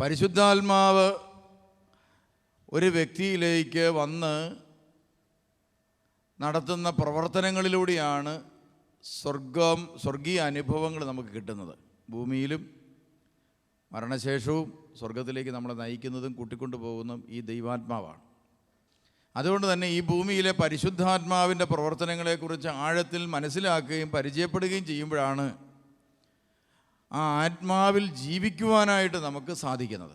പരിശുദ്ധാത്മാവ് ഒരു വ്യക്തിയിലേക്ക് വന്ന് നടത്തുന്ന പ്രവർത്തനങ്ങളിലൂടെയാണ് സ്വർഗീയ അനുഭവങ്ങൾ നമുക്ക് കിട്ടുന്നത്. ഭൂമിയിലും മരണശേഷവും സ്വർഗത്തിലേക്ക് നമ്മളെ നയിക്കുന്നതും കൂട്ടിക്കൊണ്ടു പോകുന്നതും ഈ ദൈവാത്മാവാണ്. അതുകൊണ്ട് തന്നെ ഈ ഭൂമിയിലെ പരിശുദ്ധാത്മാവിൻ്റെ പ്രവർത്തനങ്ങളെക്കുറിച്ച് ആഴത്തിൽ മനസ്സിലാക്കുകയും പരിചയപ്പെടുകയും ചെയ്യുമ്പോഴാണ് ആ ആത്മാവിൽ ജീവിക്കുവാനായിട്ട് നമുക്ക് സാധിക്കുന്നത്.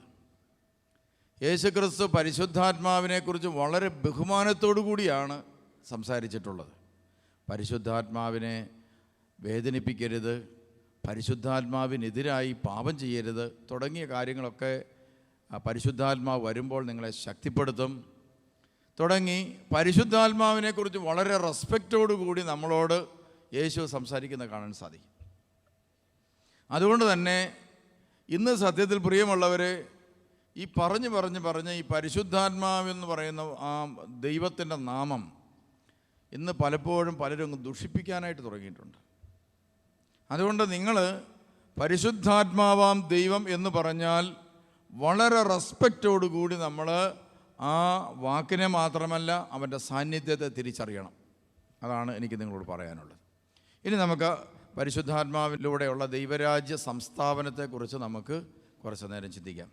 യേശുക്രിസ്തു പരിശുദ്ധാത്മാവിനെക്കുറിച്ച് വളരെ ബഹുമാനത്തോടു കൂടിയാണ് സംസാരിച്ചിട്ടുള്ളത്. പരിശുദ്ധാത്മാവിനെ വേദനിപ്പിക്കരുത്, പരിശുദ്ധാത്മാവിനെതിരായി പാപം ചെയ്യരുത് തുടങ്ങിയ കാര്യങ്ങളൊക്കെ പരിശുദ്ധാത്മാവ് വരുമ്പോൾ നിങ്ങളെ ശക്തിപ്പെടുത്തും തുടങ്ങി പരിശുദ്ധാത്മാവിനെക്കുറിച്ച് വളരെ റെസ്പെക്റ്റോടുകൂടി നമ്മളോട് യേശു സംസാരിക്കുന്നത് കാണാൻ സാധിക്കും. അതുകൊണ്ട് തന്നെ ഇന്ന് സത്യത്തിൽ പ്രിയമുള്ളവരെ, ഈ പറഞ്ഞ് ഈ പരിശുദ്ധാത്മാവെന്ന് പറയുന്ന ആ ദൈവത്തിൻ്റെ നാമം ഇന്ന് പലപ്പോഴും പലരും ദുഷിപ്പിക്കാനായിട്ട് തുടങ്ങിയിട്ടുണ്ട്. അതുകൊണ്ട് നിങ്ങൾ പരിശുദ്ധാത്മാവാം ദൈവം എന്ന് പറഞ്ഞാൽ വളരെ റെസ്പെക്റ്റോടുകൂടി നമ്മൾ ആ വാക്കിനെ മാത്രമല്ല അവൻ്റെ സാന്നിധ്യത്തെ തിരിച്ചറിയണം. അതാണ് എനിക്ക് നിങ്ങളോട് പറയാനുള്ളത്. ഇനി നമുക്ക് പരിശുദ്ധാത്മാവിലൂടെയുള്ള ദൈവരാജ്യ സംസ്ഥാപനത്തെക്കുറിച്ച് നമുക്ക് കുറച്ച് നേരം ചിന്തിക്കാം.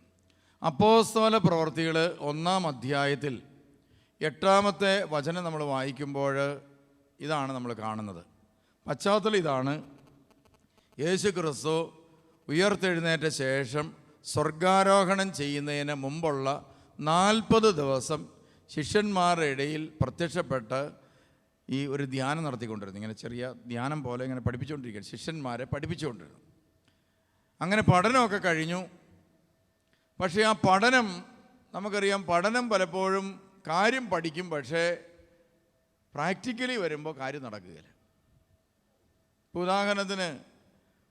അപ്പോസ്തല പ്രവൃത്തികൾ 1-ാം അധ്യായത്തിൽ 8-ാമത്തെ വചനം നമ്മൾ വായിക്കുമ്പോൾ ഇതാണ് നമ്മൾ കാണുന്നത്. പശ്ചാത്തലം ഇതാണ്: യേശു ക്രിസ്തു ഉയർത്തെഴുന്നേറ്റ ശേഷം സ്വർഗാരോഹണം ചെയ്യുന്നതിന് മുമ്പുള്ള 40 ദിവസം ശിഷ്യന്മാരുടെ ഇടയിൽ പ്രത്യക്ഷപ്പെട്ട് ഈ ഒരു ധ്യാനം നടത്തിക്കൊണ്ടിരുന്നു. ഇങ്ങനെ ചെറിയ ധ്യാനം പോലെ ഇങ്ങനെ പഠിപ്പിച്ചുകൊണ്ടിരിക്കുകയാണ്, ശിഷ്യന്മാരെ പഠിപ്പിച്ചുകൊണ്ടിരുന്നു. അങ്ങനെ പഠനമൊക്കെ കഴിഞ്ഞു. പക്ഷേ ആ പഠനം നമുക്കറിയാം, പഠനം പലപ്പോഴും കാര്യം പഠിക്കും, പക്ഷേ പ്രാക്ടിക്കലി വരുമ്പോൾ കാര്യം നടക്കുകയില്ല. ഉദാഹരണത്തിന്,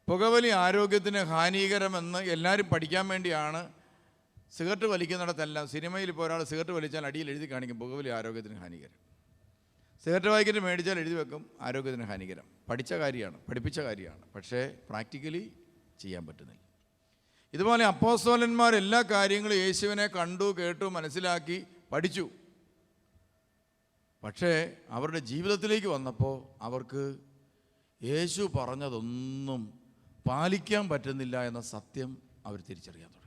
പുകവലി ആരോഗ്യത്തിന് ഹാനികരമെന്ന് എല്ലാവരും പഠിക്കാൻ വേണ്ടിയാണ് സിഗരറ്റ് വലിക്കുന്നിടത്തെല്ലാം. സിനിമയിൽ ഇപ്പോൾ ഒരാൾ സിഗരറ്റ് വലിച്ചാൽ അടിയിൽ എഴുതി കാണിക്കും പുകവലി ആരോഗ്യത്തിന് ഹാനികരം. സിഗരറ്റ് പാക്കറ്റ് മേടിച്ചാൽ എഴുതി വെക്കും ആരോഗ്യത്തിന് ഹാനികരം. പഠിച്ച കാര്യമാണ്, പഠിപ്പിച്ച കാര്യമാണ്, പക്ഷേ പ്രാക്ടിക്കലി ചെയ്യാൻ പറ്റുന്നില്ല. ഇതുപോലെ അപ്പോസ്തലന്മാർ എല്ലാ കാര്യങ്ങളും യേശുവിനെ കണ്ടു, കേട്ടു, മനസ്സിലാക്കി, പഠിച്ചു. പക്ഷേ അവരുടെ ജീവിതത്തിലേക്ക് വന്നപ്പോൾ അവർക്ക് യേശു പറഞ്ഞതൊന്നും പാലിക്കാൻ പറ്റുന്നില്ല എന്ന സത്യം അവർ തിരിച്ചറിയാൻ തുടങ്ങി.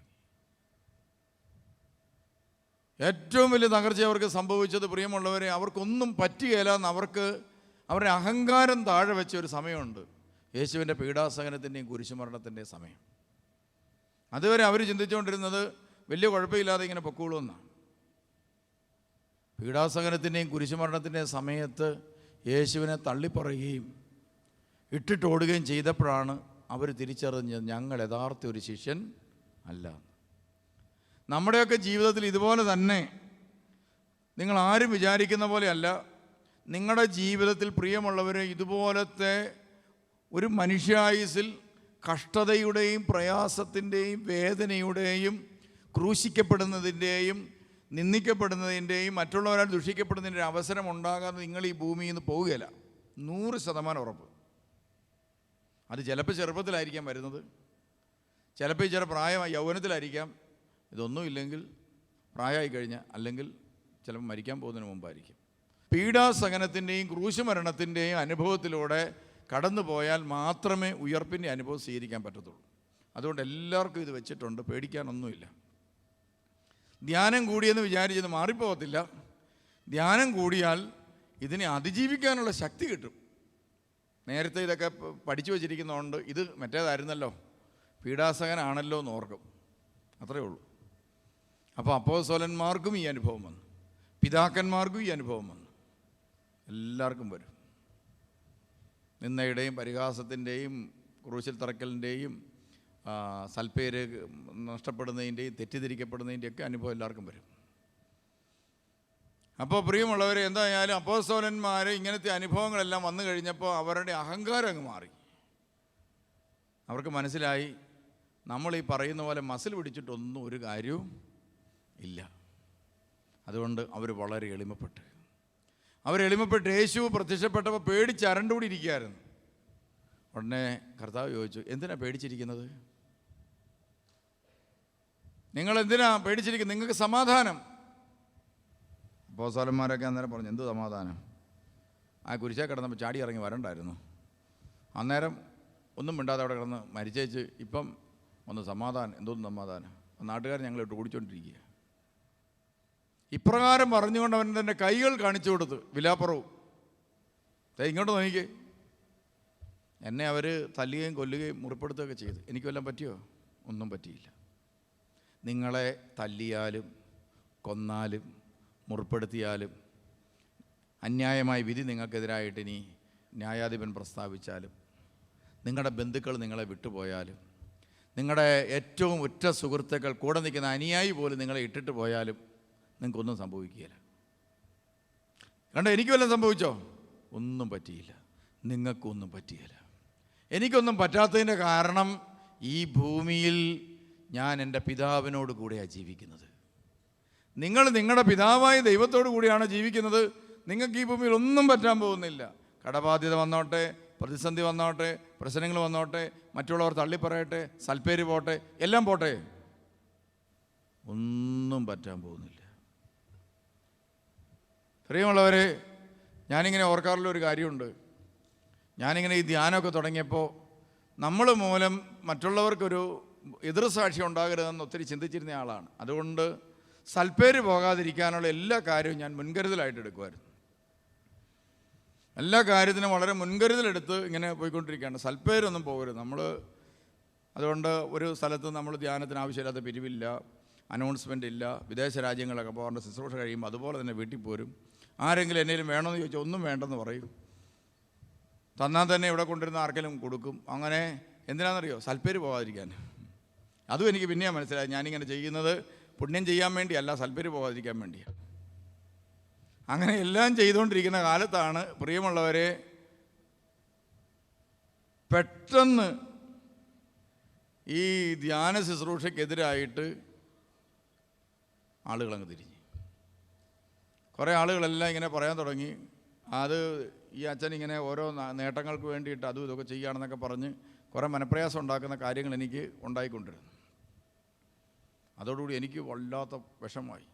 ഏറ്റവും വലിയ തകർച്ച അവർക്ക് സംഭവിച്ചത്, പ്രിയമുള്ളവരെ, അവർക്കൊന്നും പറ്റുകയില്ല എന്ന് അവരുടെ അഹങ്കാരം താഴെ വെച്ച ഒരു സമയമുണ്ട്. യേശുവിൻ്റെ പീഡാസഹനത്തിൻ്റെയും കുരിശുമരണത്തിൻ്റെയും സമയം. അതുവരെ അവർ ചിന്തിച്ചുകൊണ്ടിരുന്നത് വലിയ കുഴപ്പമില്ലാതെ ഇങ്ങനെ പൊക്കോളുമെന്നാണ്. പീഡാസഹനത്തിൻ്റെയും കുരിശുമരണത്തിൻ്റെയും സമയത്ത് യേശുവിനെ തള്ളിപ്പറയുകയും ഇട്ടിട്ടോടുകയും ചെയ്തപ്പോഴാണ് അവർ തിരിച്ചറിഞ്ഞത് ഞങ്ങൾ യഥാർത്ഥ ഒരു ശിഷ്യൻ അല്ല. നമ്മുടെയൊക്കെ ജീവിതത്തിൽ ഇതുപോലെ തന്നെ, നിങ്ങൾ ആരും വിചാരിക്കുന്ന പോലെയല്ല. നിങ്ങളുടെ ജീവിതത്തിൽ പ്രിയമുള്ളവരെ, ഇതുപോലത്തെ ഒരു മനുഷ്യായുസിൽ കഷ്ടതയുടെയും പ്രയാസത്തിൻ്റെയും വേദനയുടെയും ക്രൂശിക്കപ്പെടുന്നതിൻ്റെയും നിന്ദിക്കപ്പെടുന്നതിൻ്റെയും മറ്റുള്ളവരാൽ ദുഷിക്കപ്പെടുന്നതിൻ്റെ അവസരം ഉണ്ടാകാതെ നിങ്ങൾ ഈ ഭൂമിയിൽ നിന്ന് പോവുകയില്ല. 100% ഉറപ്പ്. അത് ചിലപ്പോൾ ചെറുപ്പത്തിലായിരിക്കാം വരുന്നത്, ചിലപ്പോൾ ചില പ്രായമായി യൗവനത്തിലായിരിക്കാം. ഇതൊന്നുമില്ലെങ്കിൽ പ്രായമായി കഴിഞ്ഞാൽ, അല്ലെങ്കിൽ ചിലപ്പോൾ മരിക്കാൻ പോകുന്നതിന് മുമ്പായിരിക്കും. പീഡാസഹനത്തിൻ്റെയും ക്രൂശുമരണത്തിൻ്റെയും അനുഭവത്തിലൂടെ കടന്നു പോയാൽ മാത്രമേ ഉയർപ്പിൻ്റെ അനുഭവം സ്വീകരിക്കാൻ പറ്റത്തുള്ളൂ. അതുകൊണ്ട് എല്ലാവർക്കും ഇത് വെച്ചിട്ടുണ്ട്, പേടിക്കാനൊന്നുമില്ല. ധ്യാനം കൂടിയെന്ന് വിചാരിച്ചത് മാറിപ്പോകത്തില്ല. ധ്യാനം കൂടിയാൽ ഇതിനെ അതിജീവിക്കാനുള്ള ശക്തി കിട്ടും. നേരത്തെ ഇതൊക്കെ പഠിച്ചു വച്ചിരിക്കുന്നതുകൊണ്ട് ഇത് മറ്റേതായിരുന്നല്ലോ, പീഡാസഹനാണല്ലോ എന്ന് ഓർക്കും, അത്രയേ ഉള്ളൂ. അപ്പോൾ അപ്പോസ്തലന്മാർക്കും ഈ അനുഭവം വന്നു, പിതാക്കന്മാർക്കും ഈ അനുഭവം വന്നു, എല്ലാവർക്കും വരും. നിന്നയുടെയും പരിഹാസത്തിൻ്റെയും ക്രൂശിൽ തറക്കലിൻ്റെയും സൽപ്പേര് നഷ്ടപ്പെടുന്നതിൻ്റെയും തെറ്റിദ്ധരിക്കപ്പെടുന്നതിൻ്റെയും ഒക്കെ അനുഭവം എല്ലാവർക്കും വരും. അപ്പോൾ പ്രിയമുള്ളവരെ, എന്തായാലും അപ്പോസ്തലന്മാർ ഇങ്ങനത്തെ അനുഭവങ്ങളെല്ലാം വന്നു കഴിഞ്ഞപ്പോൾ അവരുടെ അഹങ്കാരം അങ്ങ് മാറി. അവർക്ക് മനസ്സിലായി, നമ്മൾ ഈ പറയുന്ന പോലെ മസിൽ പിടിച്ചിട്ടൊന്നും ഒരു കാര്യവും ഇല്ല. അതുകൊണ്ട് അവർ വളരെ എളിമപ്പെട്ട് യേശു പ്രത്യക്ഷപ്പെട്ടപ്പോൾ പേടിച്ചരണ്ടുകൂടി ഇരിക്കുകയായിരുന്നു. ഉടനെ കർത്താവ് ചോദിച്ചു, എന്തിനാ പേടിച്ചിരിക്കുന്നത്? നിങ്ങൾ എന്തിനാ പേടിച്ചിരിക്കുന്നത്? നിങ്ങൾക്ക് സമാധാനം. അപ്പോസ്തലന്മാരൊക്കെ അന്നേരം പറഞ്ഞു, എന്ത് സമാധാനം? ആ കുരിശേ കിടന്നപ്പോൾ ചാടി ഇറങ്ങി വരണ്ടായിരുന്നു. അന്നേരം ഒന്നും മിണ്ടാതെ അവിടെ കിടന്ന് മരിച്ചേച്ച് ഇപ്പം ഒന്ന് സമാധാനം. എന്തോന്ന് സമാധാനം? നാട്ടുകാർ ഞങ്ങളിട്ട് ഓടിച്ചുകൊണ്ടിരിക്കുക. ഇപ്രകാരം പറഞ്ഞുകൊണ്ട് അവൻ തൻ്റെ കൈകൾ കാണിച്ചു കൊടുത്ത് വിലാപ്പുറവും. ഇങ്ങോട്ട് നോക്കിക്കേ. എന്നെ അവർ തല്ലുകയും കൊല്ലുകയും മുറിപ്പെടുത്തുകയൊക്കെ ചെയ്തു. എനിക്ക് വല്ലതും പറ്റിയോ? ഒന്നും പറ്റിയില്ല. നിങ്ങളെ തല്ലിയാലും കൊന്നാലും മുറിപ്പെടുത്തിയാലും അന്യായമായ വിധി നിങ്ങൾക്കെതിരായിട്ട് ഇനി ന്യായാധിപൻ പ്രസ്താവിച്ചാലും നിങ്ങളുടെ ബന്ധുക്കൾ നിങ്ങളെ വിട്ടുപോയാലും നിങ്ങളുടെ ഏറ്റവും ഉറ്റ സുഹൃത്തുക്കൾ കൂടെ നിൽക്കുന്ന അനുയായി പോലും നിങ്ങളെ ഇട്ടിട്ട് പോയാലും നിങ്ങൾക്കൊന്നും സംഭവിക്കുകയില്ല. കണ്ടോ, എനിക്ക് വല്ലതും സംഭവിച്ചോ? ഒന്നും പറ്റിയില്ല. നിങ്ങൾക്കൊന്നും പറ്റിയില്ല. എനിക്കൊന്നും പറ്റാത്തതിൻ്റെ കാരണം ഈ ഭൂമിയിൽ ഞാൻ എൻ്റെ പിതാവിനോട് കൂടെയാണ് ജീവിക്കുന്നത്. നിങ്ങൾ നിങ്ങളുടെ പിതാവായ ദൈവത്തോടു കൂടിയാണ് ജീവിക്കുന്നത്. നിങ്ങൾക്ക് ഈ ഭൂമിയിൽ ഒന്നും പറ്റാൻ പോകുന്നില്ല. കടബാധ്യത വന്നോട്ടെ, പ്രതിസന്ധി വന്നോട്ടെ, പ്രശ്നങ്ങൾ വന്നോട്ടെ, മറ്റുള്ളവർ തള്ളിപ്പറയട്ടെ, സൽപ്പേര് പോട്ടെ, എല്ലാം പോട്ടെ, ഒന്നും പറ്റാൻ പോകുന്നില്ല. പ്രിയമുള്ളവരെ, ഞാനിങ്ങനെ ഓർക്കാറുള്ളൊരു കാര്യമുണ്ട്. ഞാനിങ്ങനെ ഈ ധ്യാനമൊക്കെ തുടങ്ങിയപ്പോൾ നമ്മൾ മൂലം മറ്റുള്ളവർക്കൊരു എതിർസാക്ഷി ഉണ്ടാകരുതെന്ന് ഒത്തിരി ചിന്തിച്ചിരുന്ന ആളാണ്. അതുകൊണ്ട് സൽപ്പേര് പോകാതിരിക്കാനുള്ള എല്ലാ കാര്യവും ഞാൻ മുൻകരുതലായിട്ട് എടുക്കുമായിരുന്നു. എല്ലാ കാര്യത്തിനും വളരെ മുൻകരുതലെടുത്ത് ഇങ്ങനെ പോയിക്കൊണ്ടിരിക്കുകയാണ്. സൽപ്പേരൊന്നും പോകരുത്. അതുകൊണ്ട് ഒരു സ്ഥലത്ത് നമ്മൾ ധ്യാനത്തിന് ആവശ്യമില്ലാത്ത പിരിവില്ല, അനൗൺസ്മെൻ്റ് ഇല്ല. വിദേശ രാജ്യങ്ങളൊക്കെ പോകേണ്ട ശുശ്രൂഷ കഴിയുമ്പോൾ അതുപോലെ തന്നെ വീട്ടിൽ പോരും. ആരെങ്കിലും എന്തെങ്കിലും വേണമെന്ന് ചോദിച്ചാൽ ഒന്നും വേണ്ടെന്ന് പറയും. തന്നാൽ തന്നെ ഇവിടെ കൊണ്ടിരുന്ന ആർക്കെങ്കിലും കൊടുക്കും. അങ്ങനെ എന്തിനാണെന്നറിയോ? സൽപ്പേര് പോകാതിരിക്കാൻ. അതും എനിക്ക് പിന്നെയാണ് മനസ്സിലായി. ഞാനിങ്ങനെ ചെയ്യുന്നത് പുണ്യം ചെയ്യാൻ വേണ്ടിയല്ല, സൽപ്പേര് പോകാതിരിക്കാൻ വേണ്ടിയാണ്. അങ്ങനെ എല്ലാം ചെയ്തുകൊണ്ടിരിക്കുന്ന കാലത്താണ് പ്രിയമുള്ളവരെ പെട്ടെന്ന് ഈ ധ്യാന ശുശ്രൂഷയ്ക്കെതിരായിട്ട് ആളുകളങ്ങ് തിരിഞ്ഞു. കുറേ ആളുകളെല്ലാം ഇങ്ങനെ പറയാൻ തുടങ്ങി, അത് ഈ അച്ഛൻ ഇങ്ങനെ ഓരോ നേട്ടങ്ങൾക്ക് വേണ്ടിയിട്ട് അതും ഇതൊക്കെ ചെയ്യുകയാണെന്നൊക്കെ പറഞ്ഞ് കുറേ മനപ്രയാസം ഉണ്ടാക്കുന്ന കാര്യങ്ങൾ എനിക്ക് ഉണ്ടായിക്കൊണ്ടിരുന്നു. അതോടുകൂടി എനിക്ക് വല്ലാത്ത വിഷമമായി.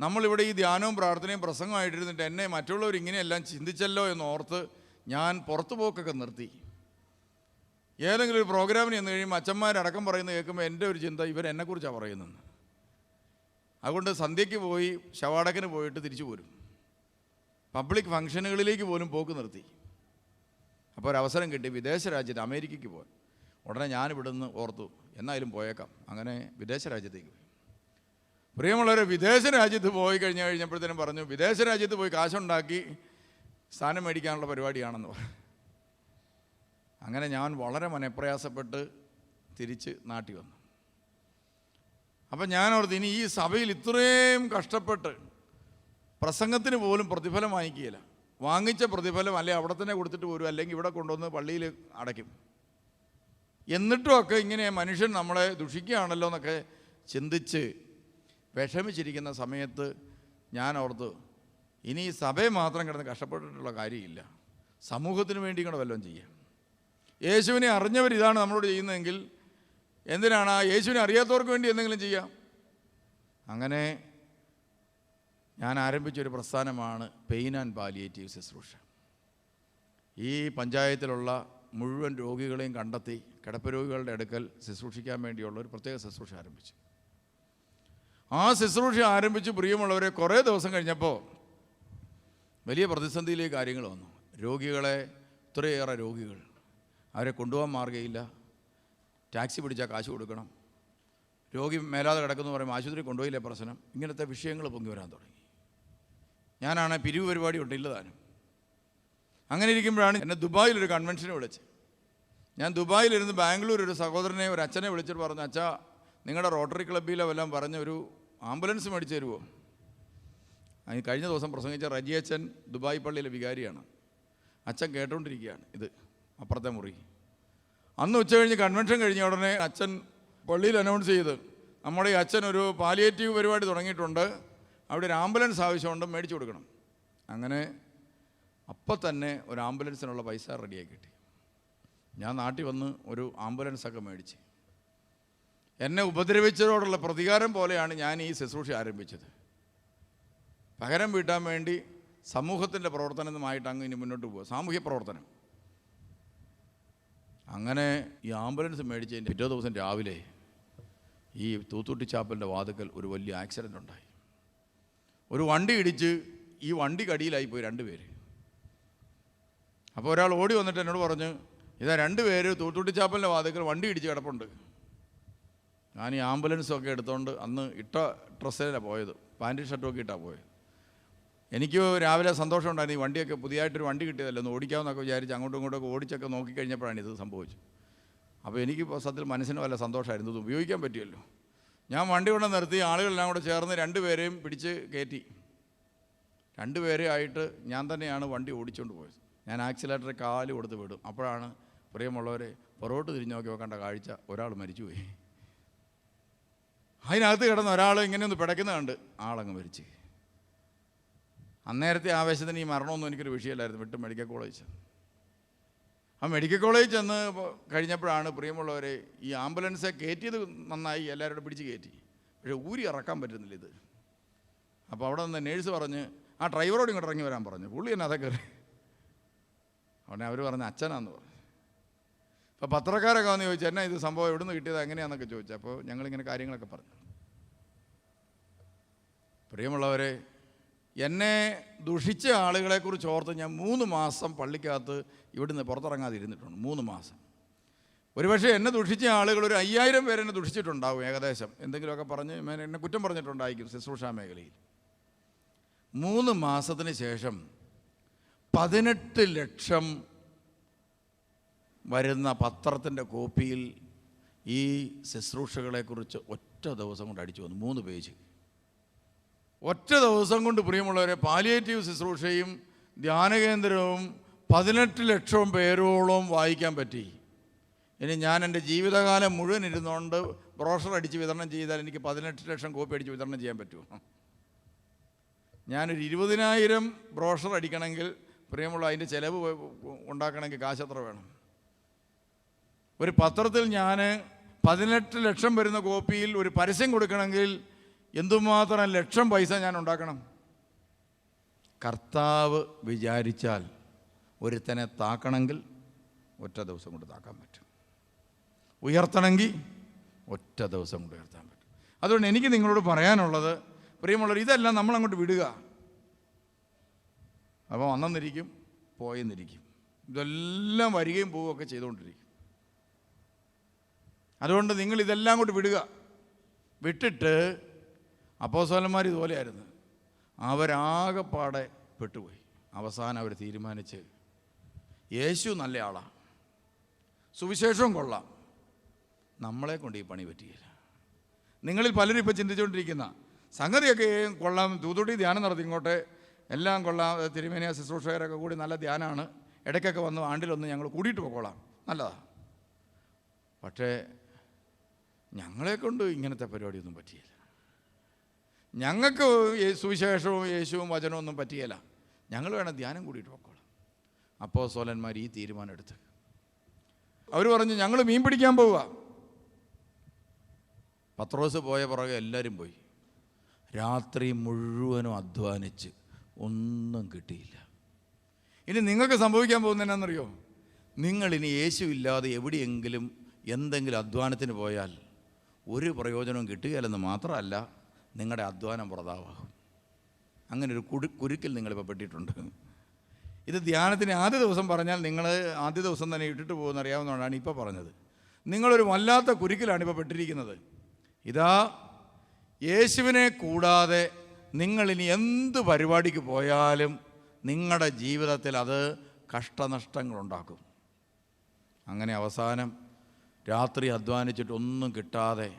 നമ്മളിവിടെ ഈ ധ്യാനവും പ്രാർത്ഥനയും പ്രസംഗമായിട്ടിരുന്നിട്ട് എന്നെ മറ്റുള്ളവർ ഇങ്ങനെയെല്ലാം ചിന്തിച്ചല്ലോ എന്നോർത്ത് ഞാൻ പുറത്തു പോക്കൊക്കെ നിർത്തി. ഏതെങ്കിലും ഒരു പ്രോഗ്രാമിന് ചെന്ന് കഴിയുമ്പോൾ അച്ഛന്മാരടക്കം പറയുന്നത് കേൾക്കുമ്പോൾ എൻ്റെ ഒരു ചിന്ത, ഇവരെന്നെക്കുറിച്ചാണ് പറയുന്നത്. അതുകൊണ്ട് സന്ധ്യയ്ക്ക് പോയി ശവാടകന് പോയിട്ട് തിരിച്ചു പോരും. പബ്ലിക് ഫംഗ്ഷനുകളിലേക്ക് പോലും പോക്ക് നിർത്തി. അപ്പോൾ ഒരവസരം കിട്ടി വിദേശ രാജ്യത്ത് അമേരിക്കയ്ക്ക് പോകാൻ. ഉടനെ ഞാനിവിടുന്ന് ഓർത്തു എന്നാലും പോയേക്കാം. അങ്ങനെ വിദേശ രാജ്യത്തേക്ക് പോയി. പ്രിയമുള്ളവരെ, വിദേശ രാജ്യത്ത് പോയി കഴിഞ്ഞപ്പോഴത്തേനും പറഞ്ഞു, വിദേശ രാജ്യത്ത് പോയി കാശുണ്ടാക്കി സ്ഥാനം മേടിക്കാനുള്ള പരിപാടിയാണെന്ന് പറഞ്ഞു. അങ്ങനെ ഞാൻ വളരെ മനപ്രയാസപ്പെട്ട് തിരിച്ച് നാട്ടിൽ വന്നു. അപ്പം ഞാനോർത്ത് ഇനി ഈ സഭയിൽ ഇത്രയും കഷ്ടപ്പെട്ട് പ്രസംഗത്തിന് പോലും പ്രതിഫലം വാങ്ങിക്കുകയില്ല. വാങ്ങിച്ച പ്രതിഫലം അല്ലെ അവിടെ തന്നെ കൊടുത്തിട്ട് പോരും, അല്ലെങ്കിൽ ഇവിടെ കൊണ്ടുവന്ന് പള്ളിയിൽ അടയ്ക്കും. എന്നിട്ടുമൊക്കെ ഇങ്ങനെ മനുഷ്യൻ നമ്മളെ ദുഷിക്കുകയാണല്ലോ എന്നൊക്കെ ചിന്തിച്ച് വിഷമിച്ചിരിക്കുന്ന സമയത്ത് ഞാൻ ഓർത്തു, ഇനി ഈ സഭയെ മാത്രം കിടന്ന് കഷ്ടപ്പെട്ടിട്ടുള്ള കാര്യമില്ല, സമൂഹത്തിന് വേണ്ടി കൂടെ വല്ലതും ചെയ്യാം. യേശുവിനെ അറിഞ്ഞവർ ഇതാണ് നമ്മളോട് ചെയ്യുന്നതെങ്കിൽ എന്തിനാണ് ആ യേശുവിനെ അറിയാത്തവർക്ക് വേണ്ടി എന്തെങ്കിലും ചെയ്യാം. അങ്ങനെ ഞാൻ ആരംഭിച്ചൊരു പ്രസ്ഥാനമാണ് പെയിൻ ആൻഡ് പാലിയേറ്റീവ് ശുശ്രൂഷ. ഈ പഞ്ചായത്തിലുള്ള മുഴുവൻ രോഗികളെയും കണ്ടെത്തി കിടപ്പ് രോഗികളുടെ അടുക്കൽ ശുശ്രൂഷിക്കാൻ വേണ്ടിയുള്ള ഒരു പ്രത്യേക ശുശ്രൂഷ ആരംഭിച്ചു. ആ ശുശ്രൂഷ ആരംഭിച്ച് പ്രിയമുള്ളവരെ കുറേ ദിവസം കഴിഞ്ഞപ്പോൾ വലിയ പ്രതിസന്ധിയിലേക്ക് കാര്യങ്ങൾ വന്നു. രോഗികളെ, ഇത്രയേറെ രോഗികൾ, അവരെ കൊണ്ടുപോകാൻ മാർഗ്ഗമില്ല. ടാക്സി പിടിച്ചാൽ കാശ് കൊടുക്കണം. രോഗി മേലാതെ കിടക്കുന്നു പറയുമ്പോൾ ആശുപത്രി കൊണ്ടുപോയില്ലേ പ്രശ്നം. ഇങ്ങനത്തെ വിഷയങ്ങൾ പൊങ്ങി വരാൻ തുടങ്ങി. ഞാനാണ് പിരിവ് പരിപാടി ഉണ്ടില്ല താനും. അങ്ങനെ ഇരിക്കുമ്പോഴാണ് എന്നെ ദുബായിലൊരു കൺവെൻഷന് വിളിച്ച്. ഞാൻ ദുബായിലിരുന്ന് ബാംഗ്ലൂർ ഒരു സഹോദരനെ, ഒരു അച്ഛനെ വിളിച്ചിട്ട് പറഞ്ഞു, അച്ഛാ നിങ്ങളുടെ റോട്ടറി ക്ലബ്ബിലോ വല്ലതും പറഞ്ഞ് ഒരു ആംബുലൻസ് മേടിച്ച് തരുമോ? അതിന് കഴിഞ്ഞ ദിവസം പ്രസംഗിച്ച റജി അച്ഛൻ ദുബായ് പള്ളിയിലെ വികാരിയാണ്. അച്ഛൻ കേട്ടുകൊണ്ടിരിക്കുകയാണ് ഇത് അപ്പുറത്തെ മുറി. അന്ന് ഉച്ച കഴിഞ്ഞ് കൺവെൻഷൻ കഴിഞ്ഞ ഉടനെ അച്ഛൻ പള്ളിയിൽ അനൗൺസ് ചെയ്ത്, നമ്മുടെ ഈ അച്ഛൻ ഒരു പാലിയേറ്റീവ് പരിപാടി തുടങ്ങിയിട്ടുണ്ട്, അവിടെ ഒരു ആംബുലൻസ് ആവശ്യമുണ്ട്, മേടിച്ചു കൊടുക്കണം. അങ്ങനെ അപ്പം തന്നെ ഒരു ആംബുലൻസിനുള്ള പൈസ റെഡിയാക്കി കിട്ടി. ഞാൻ നാട്ടിൽ വന്ന് ഒരു ആംബുലൻസൊക്കെ മേടിച്ച് എന്നെ ഉപദ്രവിച്ചതോടുള്ള പ്രതികാരം പോലെയാണ് ഞാൻ ഈ ശുശ്രൂഷ ആരംഭിച്ചത്. പകരം വീട്ടാൻ വേണ്ടി സമൂഹത്തിൻ്റെ പ്രവർത്തനവുമായിട്ട് അങ്ങ് ഇനി മുന്നോട്ട് പോകുക, സാമൂഹ്യ പ്രവർത്തനം. അങ്ങനെ ഈ ആംബുലൻസ് മേടിച്ചതിൻ്റെ പിറ്റേ ദിവസം രാവിലെ ഈ തൂത്തുട്ടി ചാപ്പലിൻ്റെ വാതുക്കൽ ഒരു വലിയ ആക്സിഡൻ്റ് ഉണ്ടായി. ഒരു വണ്ടി ഇടിച്ച് ഈ വണ്ടി കടിയിലായിപ്പോയി 2 പേര്. അപ്പോൾ ഒരാൾ ഓടി വന്നിട്ട് എന്നോട് പറഞ്ഞു, ഇതാ 2 പേര് തൂത്തുട്ടി ചാപ്പലിൻ്റെ വാതുക്കൽ വണ്ടി ഇടിച്ച് കിടപ്പുണ്ട്. ഞാൻ ഈ ആംബുലൻസൊക്കെ എടുത്തുകൊണ്ട് അന്ന് ഇട്ട ഡ്രസ്സിലാണ് പോയത്, പാൻറ്റും ഷർട്ടുമൊക്കെ ഇട്ടാണ് പോയത്. എനിക്ക് രാവിലെ സന്തോഷം ഉണ്ടായിരുന്നു, ഈ വണ്ടിയൊക്കെ പുതിയതായിട്ടൊരു വണ്ടി കിട്ടിയതല്ലോ, ഒന്ന് ഓടിക്കാമെന്നൊക്കെ വിചാരിച്ച് അങ്ങോട്ടും ഇങ്ങോട്ടൊക്കെ ഓടിച്ചൊക്കെ നോക്കിക്കഴിഞ്ഞപ്പോഴാണ് ഇത് സംഭവിച്ചത്. അപ്പോൾ എനിക്ക് സത്യത്തിൽ മനസ്സിന് വല്ല സന്തോഷമായിരുന്നു, ഇത് ഉപയോഗിക്കാൻ പറ്റുമല്ലോ. ഞാൻ വണ്ടി കൊണ്ട് നിർത്തി, ആളുകളെല്ലാം കൂടെ ചേർന്ന് 2 പേരെയും പിടിച്ച് കയറ്റി. 2 പേരെ ആയിട്ട് ഞാൻ തന്നെയാണ് വണ്ടി ഓടിച്ചുകൊണ്ട് പോയത്. ഞാൻ ആക്സിലേറ്ററിൽ കാല് കൊടുത്ത് വിടും. അപ്പോഴാണ് പ്രിയമുള്ളവരെ പുറകോട്ട് തിരിഞ്ഞ് നോക്കി നോക്കേണ്ട കാഴ്ച, ഒരാൾ മരിച്ചുപോയി. അതിനകത്ത് കിടന്ന ഒരാൾ ഇങ്ങനെയൊന്ന് പിടയ്ക്കുന്ന കണ്ട് ആളങ്ങ് മരിച്ച്. അന്നേരത്തെ ആവേശത്തിന് ഈ മരണമൊന്നും എനിക്കൊരു വിഷയമല്ലായിരുന്നു. വിട്ട് മെഡിക്കൽ കോളേജ്. ആ മെഡിക്കൽ കോളേജ് ചെന്ന് കഴിഞ്ഞപ്പോഴാണ് പ്രിയമുള്ളവരെ ഈ ആംബുലൻസെ കയറ്റിയത് നന്നായി, എല്ലാവരോടും പിടിച്ച് കയറ്റി. പക്ഷേ ഊരി ഇറക്കാൻ പറ്റുന്നില്ല ഇത്. അപ്പോൾ അവിടെ നിന്ന് നേഴ്സ് പറഞ്ഞ് ആ ഡ്രൈവറോട് ഇങ്ങോട്ട് ഇറങ്ങി വരാൻ പറഞ്ഞു. പുള്ളി തന്നെ അതൊക്കെ ഉടനെ അവർ പറഞ്ഞ് അച്ഛനാന്ന് പറഞ്ഞു. അപ്പോൾ പത്രക്കാരൊക്കെ വന്ന് ചോദിച്ചു, എന്നാ ഇത് സംഭവം എവിടെ നിന്ന് കിട്ടിയത് എങ്ങനെയാണെന്നൊക്കെ ചോദിച്ചു. അപ്പോൾ ഞങ്ങളിങ്ങനെ കാര്യങ്ങളൊക്കെ പറഞ്ഞു. പ്രിയമുള്ളവരെ, എന്നെ ദുഷിച്ച ആളുകളെക്കുറിച്ച് ഓർത്ത് ഞാൻ 3 മാസം പള്ളിക്കകത്ത് ഇവിടുന്ന് പുറത്തിറങ്ങാതെ ഇരുന്നിട്ടുണ്ട്. 3 മാസം. ഒരുപക്ഷെ എന്നെ ദുഷിച്ച ആളുകൾ ഒരു 5000 പേര് എന്നെ ദുഷിച്ചിട്ടുണ്ടാവും ഏകദേശം. എന്തെങ്കിലുമൊക്കെ പറഞ്ഞ് എന്നെ കുറ്റം പറഞ്ഞിട്ടുണ്ടായിരിക്കും ശുശ്രൂഷാ മേഖലയിൽ. 3 മാസത്തിന് ശേഷം 18 ലക്ഷം വരുന്ന പത്രത്തിൻ്റെ കോപ്പിയിൽ ഈ ശുശ്രൂഷകളെക്കുറിച്ച് ഒറ്റ ദിവസം കൊണ്ട് അടിച്ചു വന്നു. 3 പേജ് ഒറ്റ ദിവസം കൊണ്ട്. പ്രിയമുള്ളവരെ, പാലിയേറ്റീവ് ശുശ്രൂഷയും ധ്യാനകേന്ദ്രവും 18 ലക്ഷം പേരോളം വായിക്കാൻ പറ്റി. ഇനി ഞാൻ എൻ്റെ ജീവിതകാലം മുഴുവൻ ഇരുന്നുകൊണ്ട് ബ്രോഷർ അടിച്ച് വിതരണം ചെയ്താൽ എനിക്ക് 18 ലക്ഷം കോപ്പി അടിച്ച് വിതരണം ചെയ്യാൻ പറ്റുമോ? ഞാനൊരു 20,000 ബ്രോഷർ അടിക്കണമെങ്കിൽ പ്രിയമുള്ള അതിൻ്റെ ചിലവ് ഉണ്ടാക്കണമെങ്കിൽ കാശ് എത്ര വേണം? ഒരു പത്രത്തിൽ ഞാൻ 18 ലക്ഷം വരുന്ന കോപ്പിയിൽ ഒരു പരസ്യം കൊടുക്കണമെങ്കിൽ എന്തുമാത്രം ലക്ഷം പൈസ ഞാൻ ഉണ്ടാക്കണം? കർത്താവ് വിചാരിച്ചാൽ ഒരുത്തനെ താക്കണമെങ്കിൽ ഒറ്റ ദിവസം കൊണ്ട് താക്കാൻ പറ്റും. ഉയർത്തണമെങ്കിൽ ഒറ്റ ദിവസം കൊണ്ട് ഉയർത്താൻ പറ്റും. അതുകൊണ്ട് എനിക്ക് നിങ്ങളോട് പറയാനുള്ളത്, പ്രിയമുള്ളവർ, ഇതെല്ലാം നമ്മളങ്ങോട്ട് വിടുക. അപ്പോൾ വന്നെന്നിരിക്കും, പോയെന്നിരിക്കും. ഇതെല്ലാം വരികയും പോവുകയൊക്കെ ചെയ്തുകൊണ്ടിരിക്കും. അതുകൊണ്ട് നിങ്ങൾ ഇതെല്ലാം കൊണ്ട് വിടുക. വിട്ടിട്ട് അപ്പോസ്തലന്മാർ ഇതുപോലെയായിരുന്നു. അവരാകെപ്പാടെ പെട്ടുപോയി. അവസാനം അവർ തീരുമാനിച്ച് യേശു നല്ല ആളാണ്, സുവിശേഷവും കൊള്ളാം, നമ്മളെ കൊണ്ട് ഈ പണി പറ്റിയില്ല. നിങ്ങളിൽ പലരും ഇപ്പോൾ ചിന്തിച്ചുകൊണ്ടിരിക്കുന്ന സംഗതിയൊക്കെ കൊള്ളാം, തൂത്തുട്ടി ധ്യാനം നടത്തി ഇങ്ങോട്ടെ, എല്ലാം കൊള്ളാം, തിരുമേനിയ ശുശ്രൂഷകരൊക്കെ കൂടി നല്ല ധ്യാനമാണ്, ഇടയ്ക്കൊക്കെ വന്ന് ആണ്ടിലൊന്ന് ഞങ്ങൾ കൂടിയിട്ട് പോയിക്കോളാം, നല്ലതാണ്. പക്ഷേ ഞങ്ങളെ കൊണ്ട് ഇങ്ങനത്തെ പരിപാടിയൊന്നും പറ്റിയില്ല. ഞങ്ങൾക്ക് സുവിശേഷവും യേശുവും വചനവും ഒന്നും പറ്റിയില്ല. ഞങ്ങൾ വേണം ധ്യാനം കൂടിയിട്ട് പോയിക്കോളാം. അപ്പോസ്തലന്മാർ ഈ തീരുമാനം എടുത്ത് അവർ പറഞ്ഞു, ഞങ്ങൾ മീൻ പിടിക്കാൻ പോവുക. പത്രോസ് പോയ പുറകെ എല്ലാവരും പോയി. രാത്രി മുഴുവനും അധ്വാനിച്ച് ഒന്നും കിട്ടിയില്ല. ഇനി നിങ്ങൾക്ക് സംഭവിക്കാൻ പോകുന്നതെന്നറിയോ? നിങ്ങളിനി യേശു ഇല്ലാതെ എവിടെയെങ്കിലും എന്തെങ്കിലും അധ്വാനത്തിന് പോയാൽ ഒരു പ്രയോജനവും കിട്ടുകയില്ലെന്ന് മാത്രമല്ല, നിങ്ങളുടെ അധ്വാനം വൃഥാവാകും. അങ്ങനെ ഒരു കുരുക്കിൽ നിങ്ങളിപ്പോൾ പെട്ടിട്ടുണ്ട്. ഇത് ധ്യാനത്തിന് ആദ്യ ദിവസം പറഞ്ഞാൽ നിങ്ങൾ ആദ്യ ദിവസം തന്നെ ഇട്ടിട്ട് പോകുന്ന അറിയാവുന്നതുകൊണ്ടാണ് ഇപ്പോൾ പറഞ്ഞത്. നിങ്ങളൊരു വല്ലാത്ത കുരുക്കിലാണ് ഇപ്പോൾ പെട്ടിരിക്കുന്നത്. ഇതാ, യേശുവിനെ കൂടാതെ നിങ്ങളിനി എന്ത് പരിപാടിക്ക് പോയാലും നിങ്ങളുടെ ജീവിതത്തിൽ അത് കഷ്ടനഷ്ടങ്ങളുണ്ടാക്കും. അങ്ങനെ അവസാനം രാത്രി അധ്വാനിച്ചിട്ട് ഒന്നും കിട്ടാതെ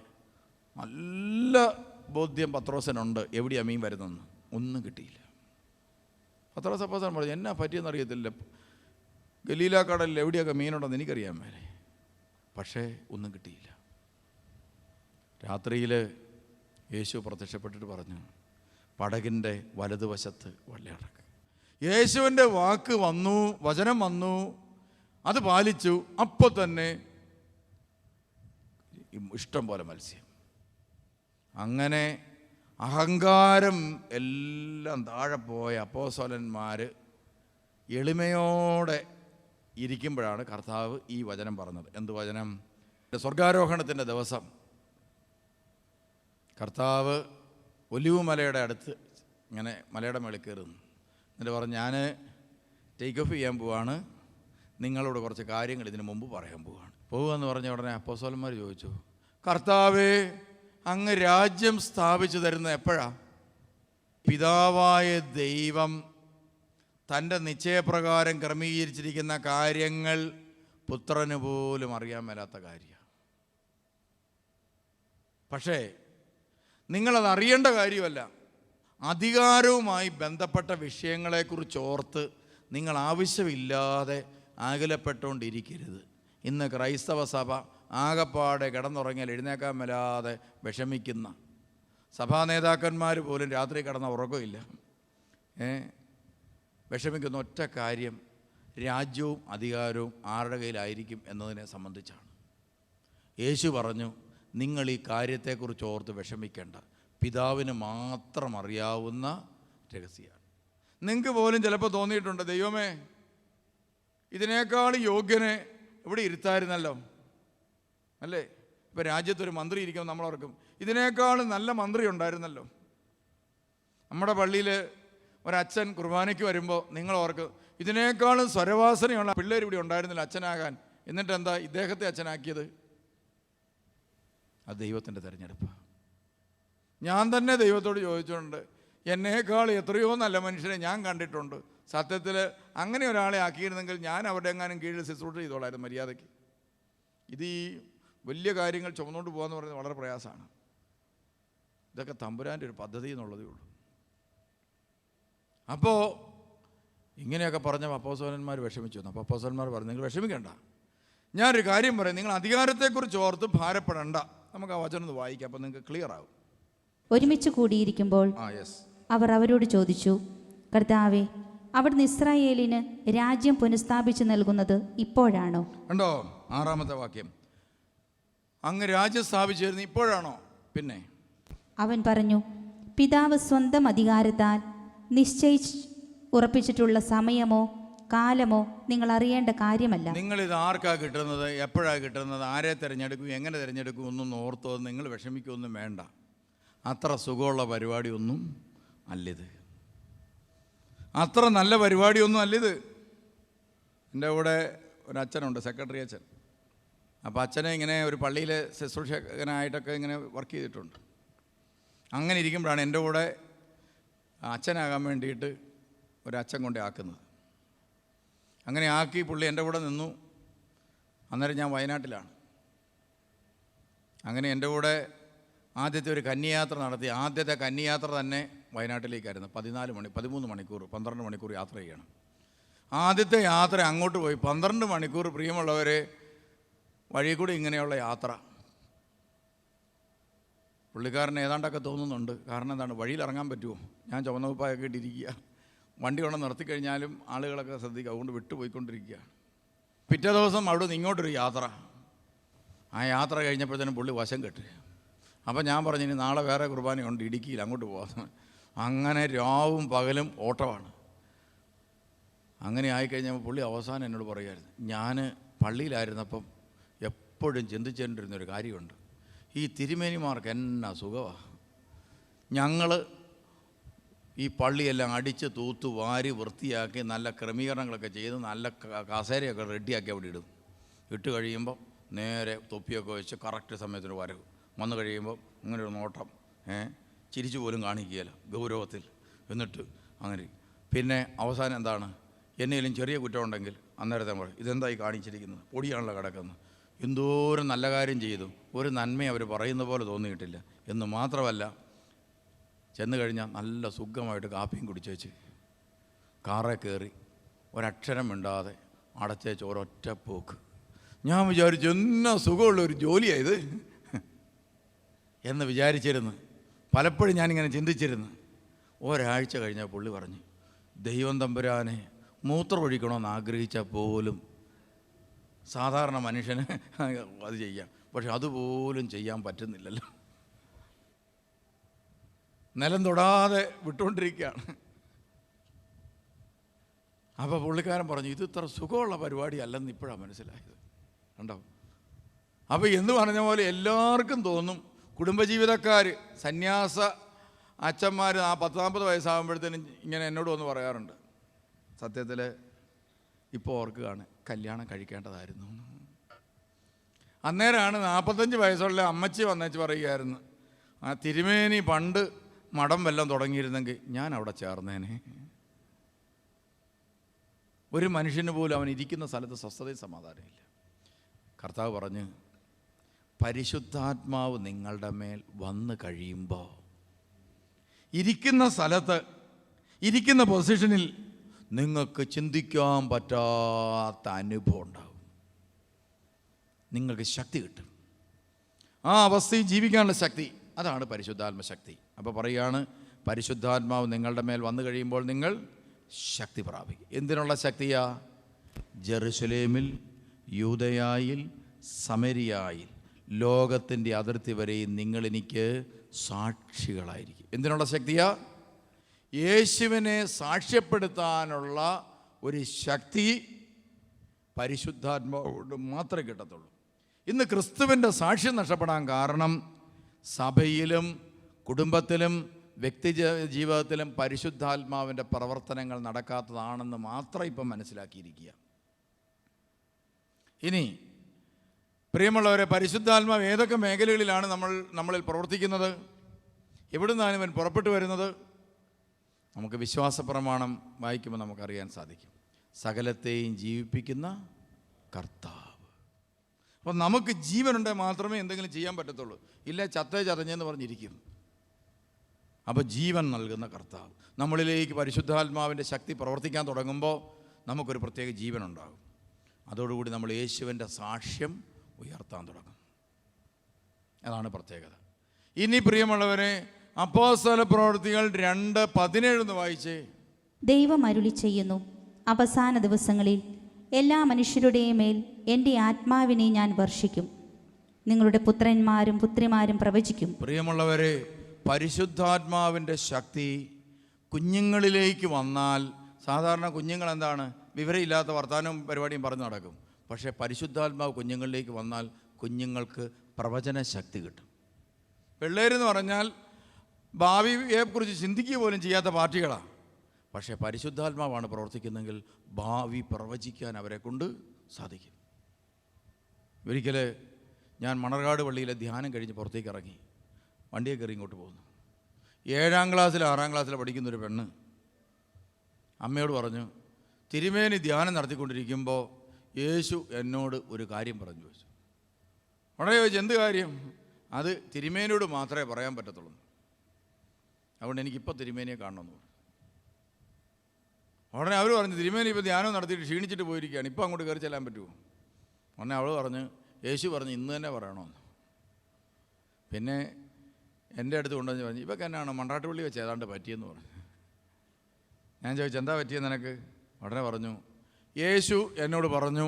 നല്ല ബോധ്യം പത്രോസിനുണ്ട് എവിടെയാണ് മീൻ വരുന്നതെന്ന്. ഒന്നും കിട്ടിയില്ല. പത്രോസ് അപ്പോസ്തലൻ പറഞ്ഞു, എന്നാ പറ്റിയെന്ന് അറിയത്തില്ല, ഗലീല കടലിൽ എവിടെയൊക്കെ മീനുണ്ടെന്ന് എനിക്കറിയാൻ മേലെ, പക്ഷേ ഒന്നും കിട്ടിയില്ല. രാത്രിയിൽ യേശു പ്രത്യക്ഷപ്പെട്ടിട്ട് പറഞ്ഞു, പടകിൻ്റെ വലതുവശത്ത് വലയിറക്ക്. യേശുവിൻ്റെ വാക്ക് വന്നു, വചനം വന്നു, അത് പാലിച്ചു. അപ്പോൾ തന്നെ ഇഷ്ടം പോലെ മത്സ്യം. അങ്ങനെ അഹങ്കാരം എല്ലാം താഴെ പോയ അപ്പോസ്തലന്മാർ എളിമയോടെ ഇരിക്കുമ്പോഴാണ് കർത്താവ് ഈ വചനം പറഞ്ഞത്. എന്ത് വചനം? സ്വർഗാരോഹണത്തിൻ്റെ ദിവസം കർത്താവ് ഒലിവ് മലയുടെ അടുത്ത് ഇങ്ങനെ മലയുടെ മേളിൽ കയറുന്നു. എന്നിട്ട് പറഞ്ഞു, ഞാൻ ടേക്ക് ഓഫ് ചെയ്യാൻ പോവാണ്, നിങ്ങളോട് കുറച്ച് കാര്യങ്ങൾ ഇതിനു മുമ്പ് പറയാൻ പോവാണ്. പോകുമെന്ന് പറഞ്ഞ ഉടനെ അപ്പോസ്തലന്മാർ ചോദിച്ചു, കർത്താവേ, അങ്ങ് രാജ്യം സ്ഥാപിച്ചു തരുന്നത് എപ്പോഴാ? പിതാവായ ദൈവം തൻ്റെ നിശ്ചയപ്രകാരം ക്രമീകരിച്ചിരിക്കുന്ന കാര്യങ്ങൾ പുത്രന് പോലും അറിയാൻ മേലാത്ത കാര്യമാണ്. പക്ഷേ നിങ്ങളത് അറിയേണ്ട കാര്യമല്ല. അധികാരവുമായി ബന്ധപ്പെട്ട വിഷയങ്ങളെക്കുറിച്ച് ഓർത്ത് നിങ്ങൾ ആവശ്യമില്ലാതെ ആകുലപ്പെട്ടുകൊണ്ടിരിക്കരുത്. ഇന്ന് ക്രൈസ്തവ സഭ ആകപ്പാടെ കിടന്നുറങ്ങിയാൽ എഴുന്നേക്കാൻ മേലാതെ വിഷമിക്കുന്ന സഭാ നേതാക്കന്മാർ പോലും രാത്രി കിടന്ന ഉറക്കമില്ല. വിഷമിക്കുന്ന ഒറ്റ കാര്യം, രാജ്യവും അധികാരവും ആരുടെ കയ്യിലായിരിക്കും എന്നതിനെ സംബന്ധിച്ചാണ്. യേശു പറഞ്ഞു, നിങ്ങൾ ഈ കാര്യത്തെക്കുറിച്ച് ഓർത്ത് വിഷമിക്കേണ്ട, പിതാവിന് മാത്രം അറിയാവുന്ന രഹസ്യമാണ്. നിങ്ങൾക്ക് പോലും ചിലപ്പോൾ തോന്നിയിട്ടുണ്ട്, ദൈവമേ, ഇതിനേക്കാൾ യോഗ്യനെ ഇവിടെ ഇരുത്തായിരുന്നല്ലോ, അല്ലേ? ഇപ്പോൾ രാജ്യത്തൊരു മന്ത്രി ഇരിക്കുമ്പോൾ നമ്മളോർക്കും, ഇതിനേക്കാളും നല്ല മന്ത്രി ഉണ്ടായിരുന്നല്ലോ. നമ്മുടെ പള്ളിയിൽ ഒരച്ഛൻ കുർബാനയ്ക്ക് വരുമ്പോൾ നിങ്ങൾ ഓർക്കും, ഇതിനേക്കാളും സ്വരവാസനയുള്ള പിള്ളേർ ഇവിടെ ഉണ്ടായിരുന്നില്ല അച്ഛനാകാൻ. എന്നിട്ട് എന്താ ഇദ്ദേഹത്തെ അച്ഛനാക്കിയത്? അത് ദൈവത്തിൻ്റെ തിരഞ്ഞെടുപ്പാണ്. ഞാൻ തന്നെ ദൈവത്തോട് ചോദിച്ചിട്ടുണ്ട്, എന്നേക്കാൾ എത്രയോ നല്ല മനുഷ്യരെ ഞാൻ കണ്ടിട്ടുണ്ട്. സത്യത്തിൽ അങ്ങനെ ഒരാളെ ആക്കിയിരുന്നെങ്കിൽ ഞാൻ അവരുടെ എങ്ങാനും കീഴിൽ ശുശ്രൂഷ ചെയ്തോളായിരുന്നു മര്യാദയ്ക്ക്. ഇത് ഈ വലിയ കാര്യങ്ങൾ ചുമന്നുകൊണ്ട് പോകാമെന്ന് പറയുന്നത് വളരെ പ്രയാസമാണ്. ഇതൊക്കെ തമ്പുരാൻ്റെ ഒരു പദ്ധതി എന്നുള്ളതേ ഉള്ളൂ. അപ്പോൾ ഇങ്ങനെയൊക്കെ പറഞ്ഞപ്പോൾ അപ്പോസ്തലന്മാർ വിഷമിച്ചു വന്നു. അപ്പോൾ അപ്പോസ്തലന്മാർ പറഞ്ഞു, നിങ്ങൾ വിഷമിക്കേണ്ട, ഞാനൊരു കാര്യം പറയാം, നിങ്ങൾ അധികാരത്തെക്കുറിച്ച് ഓർത്ത് ഭാരപ്പെടേണ്ട. നമുക്ക് ആ വചനം ഒന്ന് വായിക്കാം, അപ്പോൾ നിങ്ങൾക്ക് ക്ലിയർ ആകും. ഒരുമിച്ച് കൂടിയിരിക്കുമ്പോൾ അവർ അവരോട് ചോദിച്ചു, കർത്താവേ, അവിടുന്ന് ഇസ്രായേലിന് രാജ്യം പുനഃസ്ഥാപിച്ചു നൽകുന്നത് ഇപ്പോഴാണോ? കണ്ടോ 6-ാമത്തെ വാക്യം, അങ്ങ് രാജ്യം സ്ഥാപിച്ചു തരുന്നത് ഇപ്പോഴാണോ? പിന്നെ അവൻ പറഞ്ഞു, പിതാവ് സ്വന്തം അധികാരത്താൽ നിശ്ചയിച്ച് ഉറപ്പിച്ചിട്ടുള്ള സമയമോ കാലമോ നിങ്ങൾ അറിയേണ്ട കാര്യമല്ല. നിങ്ങളിത് ആർക്കാ കിട്ടുന്നത്, എപ്പോഴാണ് കിട്ടുന്നത്, ആരെ തിരഞ്ഞെടുക്കും, എങ്ങനെ തിരഞ്ഞെടുക്കും ഒന്നും ഓർത്തോ നിങ്ങൾ വിഷമിക്കൊന്നും വേണ്ട. അത്ര സുഖമുള്ള പരിപാടിയൊന്നും അല്ലിത്, അത്ര നല്ല പരിപാടിയൊന്നും അല്ലിത്. എൻ്റെ കൂടെ ഒരു അച്ഛനുണ്ട്, സെക്രട്ടറി അച്ഛൻ. അപ്പോൾ അച്ഛനെ ഇങ്ങനെ ഒരു പള്ളിയിലെ ശുശ്രൂഷകനായിട്ടൊക്കെ ഇങ്ങനെ വർക്ക് ചെയ്തിട്ടുണ്ട്. അങ്ങനെ ഇരിക്കുമ്പോഴാണ് എൻ്റെ കൂടെ അച്ഛനാകാൻ വേണ്ടിയിട്ട് ഒരച്ഛൻ കൊണ്ടേ ആക്കുന്നത്. അങ്ങനെ ആക്കി പുള്ളി എൻ്റെ കൂടെ നിന്നു. അന്നേരം ഞാൻ വയനാട്ടിലാണ്. അങ്ങനെ എൻ്റെ കൂടെ ആദ്യത്തെ ഒരു കന്നിയാത്ര നടത്തി. ആദ്യത്തെ കന്നിയാത്ര തന്നെ വയനാട്ടിലേക്കായിരുന്നു. 13 മണിക്കൂർ 12 മണിക്കൂർ യാത്ര ചെയ്യണം. ആദ്യത്തെ യാത്ര അങ്ങോട്ട് പോയി 12 മണിക്കൂർ. പ്രിയമുള്ളവരെ, വഴി കൂടി ഇങ്ങനെയുള്ള യാത്ര പുള്ളിക്കാരന് ഏതാണ്ടൊക്കെ തോന്നുന്നുണ്ട്. കാരണം എന്താണ്, വഴിയിൽ ഇറങ്ങാൻ പറ്റുമോ? ഞാൻ ചുവന്ന കുപ്പായൊക്കെ ഇട്ടിരിക്കുക, വണ്ടി കൊണ്ട് നിർത്തിക്കഴിഞ്ഞാലും ആളുകളൊക്കെ ശ്രദ്ധിക്കുക, അതുകൊണ്ട് വിട്ടുപോയിക്കൊണ്ടിരിക്കുക. പിറ്റേ ദിവസം അവിടെ നിന്ന് ഇങ്ങോട്ടൊരു യാത്ര. ആ യാത്ര കഴിഞ്ഞപ്പോഴത്തേനും പുള്ളി വശം കെട്ട്. അപ്പം ഞാൻ പറഞ്ഞു, ഇനി നാളെ വേറെ കുർബാനയുണ്ട് ഇടുക്കിയിൽ, അങ്ങോട്ട് പോകാം. അങ്ങനെ രാവും പകലും ഓട്ടമാണ്. അങ്ങനെ ആയിക്കഴിഞ്ഞപ്പോൾ പുള്ളി അവസാനം എന്നോട് പറയുമായിരുന്നു, ഞാൻ പള്ളിയിലായിരുന്നപ്പം എപ്പോഴും ചിന്തിച്ചുകൊണ്ടിരുന്നൊരു കാര്യമുണ്ട്, ഈ തിരുമേനിമാർക്ക് എന്നാ സുഖമാണ്. ഞങ്ങൾ ഈ പള്ളിയെല്ലാം അടിച്ച് തൂത്ത് വാരി വൃത്തിയാക്കി നല്ല ക്രമീകരണങ്ങളൊക്കെ ചെയ്ത് നല്ല കസേരയൊക്കെ റെഡിയാക്കി അവിടെ ഇടും. ഇട്ട് കഴിയുമ്പോൾ നേരെ തൊപ്പിയൊക്കെ വെച്ച് കറക്റ്റ് സമയത്തിന് വരവ് വന്നു കഴിയുമ്പോൾ ഇങ്ങനെ ഒരു നോട്ടം, ചിരിച്ചു പോലും കാണിക്കുകയില്ല ഗൗരവത്തിൽ. എന്നിട്ട് അങ്ങനെ പിന്നെ അവസാനം എന്താണ്, എന്നേലും ചെറിയ കുറ്റമുണ്ടെങ്കിൽ അന്നേരത്തെ പറയും, ഇതെന്തായി കാണിച്ചിരിക്കുന്നത്, പൊടിയാണല്ലോ കിടക്കുന്നത്. എന്തോരം നല്ല കാര്യം ചെയ്തു, ഒരു നന്മയും അവർ പറയുന്ന പോലെ തോന്നിയിട്ടില്ല. എന്ന് മാത്രമല്ല, ചെന്ന് കഴിഞ്ഞാൽ നല്ല സുഖമായിട്ട് കാപ്പിയും കുടിച്ചേച്ച് കാറേ കയറി ഒരക്ഷരം മിണ്ടാതെ അടച്ചേച്ച് ഒരൊറ്റ പോക്ക്. ഞാൻ വിചാരിച്ചു, എന്നാ സുഖമുള്ളൊരു ജോലിയായത് എന്ന് വിചാരിച്ചിരുന്നു. പലപ്പോഴും ഞാനിങ്ങനെ ചിന്തിച്ചിരുന്നു. ഒരാഴ്ച കഴിഞ്ഞാൽ പുള്ളി പറഞ്ഞു, ദൈവം തമ്പുരാനെ മൂത്രമൊഴിക്കണമെന്ന് ആഗ്രഹിച്ചാൽ പോലും സാധാരണ മനുഷ്യന് അത് ചെയ്യാം, പക്ഷെ അതുപോലും ചെയ്യാൻ പറ്റുന്നില്ലല്ലോ. നിലം തൊടാതെ വിട്ടുകൊണ്ടിരിക്കുകയാണ്. അപ്പോൾ പുള്ളിക്കാരൻ പറഞ്ഞു, ഇത് ഇത്ര സുഖമുള്ള പരിപാടി അല്ലെന്ന് ഇപ്പോഴാണ് മനസ്സിലായത്. കണ്ടോ? അപ്പോൾ എന്ന് പറഞ്ഞ പോലെ എല്ലാവർക്കും തോന്നും. കുടുംബജീവിതക്കാർ, സന്യാസ അച്ഛന്മാർ 40-40 വയസ്സാകുമ്പോഴത്തേനും ഇങ്ങനെ എന്നോട് വന്ന് പറയാറുണ്ട്, സത്യത്തിൽ ഇപ്പോൾ ഓർക്കുകയാണ്, കല്യാണം കഴിക്കേണ്ടതായിരുന്നു. അന്നേരമാണ് 45 വയസ്സുള്ള അമ്മച്ചി വന്നേച്ച് പറയുകയായിരുന്നു, ആ തിരുമേനി പണ്ട് മഠം വല്ലതും തുടങ്ങിയിരുന്നെങ്കിൽ ഞാൻ അവിടെ ചേർന്നേനെ. ഒരു മനുഷ്യന് പോലും അവൻ ഇരിക്കുന്ന സ്ഥലത്ത് സ്വസ്ഥതയും സമാധാനമില്ല. കർത്താവ് പറഞ്ഞ്, പരിശുദ്ധാത്മാവ് നിങ്ങളുടെ മേൽ വന്നു കഴിയുമ്പോൾ ഇരിക്കുന്ന സ്ഥലത്ത്, ഇരിക്കുന്ന പൊസിഷനിൽ നിങ്ങൾക്ക് ചിന്തിക്കാൻ പറ്റാത്ത അനുഭവം ഉണ്ടാകും. നിങ്ങൾക്ക് ശക്തി കിട്ടും. ആ അവസ്ഥയിൽ ജീവിക്കാനുള്ള ശക്തി, അതാണ് പരിശുദ്ധാത്മ ശക്തി. അപ്പോൾ പറയുകയാണ്, പരിശുദ്ധാത്മാവ് നിങ്ങളുടെ മേൽ വന്നു കഴിയുമ്പോൾ നിങ്ങൾ ശക്തി പ്രാപിക്കും. എന്തിനുള്ള ശക്തിയാ? ജെറുസലേമിൽ, യൂദയായിൽ, സമരിയായിൽ, ലോകത്തിൻ്റെ അതിർത്തി വരെയും നിങ്ങളെനിക്ക് സാക്ഷികളായിരിക്കും. എന്തിനുള്ള ശക്തിയാ? യേശുവിനെ സാക്ഷ്യപ്പെടുത്താനുള്ള ഒരു ശക്തി പരിശുദ്ധാത്മാവോട് മാത്രമേ കിട്ടത്തുള്ളൂ. ഇന്ന് ക്രിസ്തുവിൻ്റെ സാക്ഷ്യം നഷ്ടപ്പെടാൻ കാരണം സഭയിലും കുടുംബത്തിലും വ്യക്തി ജീവിതത്തിലും പരിശുദ്ധാത്മാവിൻ്റെ പ്രവർത്തനങ്ങൾ നടക്കാത്തതാണെന്ന് മാത്രം ഇപ്പം മനസ്സിലാക്കിയിരിക്കുക. ഇനി പ്രിയമുള്ളവരെ, പരിശുദ്ധാത്മാവ് ഏതൊക്കെ മേഖലകളിലാണ് നമ്മളിൽ പ്രവർത്തിക്കുന്നത്? എവിടുന്നാണ് ഇവൻ പുറപ്പെട്ടു വരുന്നത്? നമുക്ക് വിശ്വാസ പ്രമാണം വായിക്കുമ്പോൾ നമുക്കറിയാൻ സാധിക്കും. സകലത്തെയും ജീവിപ്പിക്കുന്ന കർത്താവ്. അപ്പം നമുക്ക് ജീവനുണ്ടെങ്കിൽ മാത്രമേ എന്തെങ്കിലും ചെയ്യാൻ പറ്റത്തുള്ളൂ. ഇല്ല ചതഞ്ഞെന്ന് പറഞ്ഞിരിക്കും. അപ്പോൾ ജീവൻ നൽകുന്ന കർത്താവ് നമ്മളിലേക്ക് പരിശുദ്ധാത്മാവിൻ്റെ ശക്തി പ്രവർത്തിക്കാൻ തുടങ്ങുമ്പോൾ നമുക്കൊരു പ്രത്യേക ജീവനുണ്ടാകും. അതോടുകൂടി നമ്മൾ യേശുവിൻ്റെ സാക്ഷ്യം ഉയർത്താൻ തുടങ്ങും. അതാണ് പ്രത്യേകത. ഇനി പ്രിയമുള്ളവരെ, അപ്പോസ്തല പ്രവൃത്തികൾ 2:17 വായിച്ചേ. ദൈവം അരുളി ചെയ്യുന്നു, അവസാന ദിവസങ്ങളിൽ എല്ലാ മനുഷ്യരുടെയും മേൽ എൻ്റെ ആത്മാവിനെ ഞാൻ വർഷിക്കും. നിങ്ങളുടെ പുത്രന്മാരും പുത്രിമാരും പ്രവചിക്കും. പ്രിയമുള്ളവരെ, പരിശുദ്ധാത്മാവിൻ്റെ ശക്തി കുഞ്ഞുങ്ങളിലേക്ക് വന്നാൽ, സാധാരണ കുഞ്ഞുങ്ങൾ എന്താണ്, വിവരമില്ലാത്ത വർത്തമാനവും പരിപാടിയും പറഞ്ഞു നടക്കും. പക്ഷേ പരിശുദ്ധാത്മാവ് കുഞ്ഞുങ്ങളിലേക്ക് വന്നാൽ കുഞ്ഞുങ്ങൾക്ക് പ്രവചന ശക്തി കിട്ടും. പിള്ളേരെന്ന് പറഞ്ഞാൽ ഭാവിയെക്കുറിച്ച് ചിന്തിക്കുക പോലും ചെയ്യാത്ത പാർട്ടികളാണ്. പക്ഷേ പരിശുദ്ധാത്മാവാണ് പ്രവർത്തിക്കുന്നതെങ്കിൽ ഭാവി പ്രവചിക്കാൻ അവരെ കൊണ്ട് സാധിക്കും. ഒരിക്കൽ ഞാൻ മണർകാട് പള്ളിയിലെ ധ്യാനം കഴിഞ്ഞ് പുറത്തേക്ക് ഇറങ്ങി, വണ്ടിയെ കയറി ഇങ്ങോട്ട് പോകുന്നു. 7ാം ക്ലാസ്സിൽ 6ാം ക്ലാസ്സിൽ പഠിക്കുന്നൊരു പെണ്ണ് അമ്മയോട് പറഞ്ഞു, തിരുമേനി ധ്യാനം നടത്തിക്കൊണ്ടിരിക്കുമ്പോൾ യേശു എന്നോട് ഒരു കാര്യം പറഞ്ഞു ചോദിച്ചു. ഉടനെ ചോദിച്ചു, എന്ത് കാര്യം? അത് തിരുമേനിയോട് മാത്രമേ പറയാൻ പറ്റത്തുള്ളൂ. അതുകൊണ്ട് എനിക്കിപ്പോൾ തിരുമേനിയെ കാണണമെന്ന് പറഞ്ഞു. ഉടനെ അവർ പറഞ്ഞു, തിരുമേനി ഇപ്പോൾ ധ്യാനം നടത്തിയിട്ട് ക്ഷീണിച്ചിട്ട് പോയിരിക്കുകയാണ്, ഇപ്പോൾ അങ്ങോട്ട് കയറി ചെല്ലാൻ പറ്റുമോ? ഉടനെ അവൾ പറഞ്ഞു, യേശു പറഞ്ഞു ഇന്ന് തന്നെ പറയണമെന്ന്. പിന്നെ എൻ്റെ അടുത്ത് കൊണ്ടുവന്ന് പറഞ്ഞു, ഇവർക്ക് എന്നാണ് മണ്ടാട്ടുപള്ളി വെച്ച് ഏതാണ്ട് പറ്റിയെന്ന് പറഞ്ഞു. ഞാൻ ചോദിച്ചു, എന്താ പറ്റിയെന്ന് നിനക്ക്? ഉടനെ പറഞ്ഞു, യേശു എന്നോട് പറഞ്ഞു,